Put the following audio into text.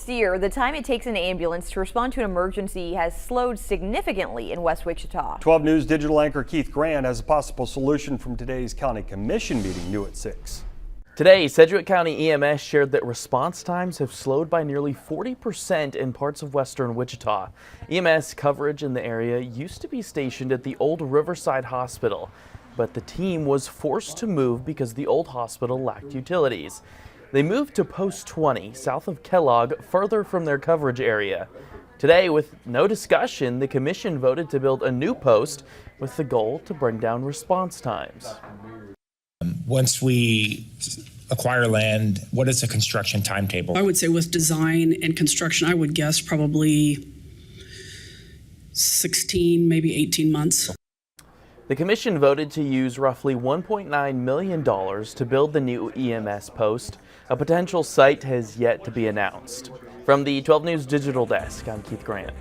year, the time it takes an ambulance to respond to an emergency has slowed significantly in West Wichita. 12 News digital anchor Keith Grant has a possible solution from today's County Commission meeting, new at 6. Today, Sedgwick County EMS shared that response times have slowed by nearly 40% in parts of western Wichita. EMS coverage in the area used to be stationed at the old Riverside Hospital, but the team was forced to move because the old hospital lacked utilities. They moved to Post 20, south of Kellogg, further from their coverage area. Today, with no discussion, the commission voted to build a new post with the goal to bring down response times. Once we acquire land, what is the construction timetable? I would say with design and construction, I would guess probably 16, maybe 18 months. The commission voted to use roughly $1.9 million to build the new EMS post. A potential site has yet to be announced. From the 12 News Digital Desk, I'm Keith Grant.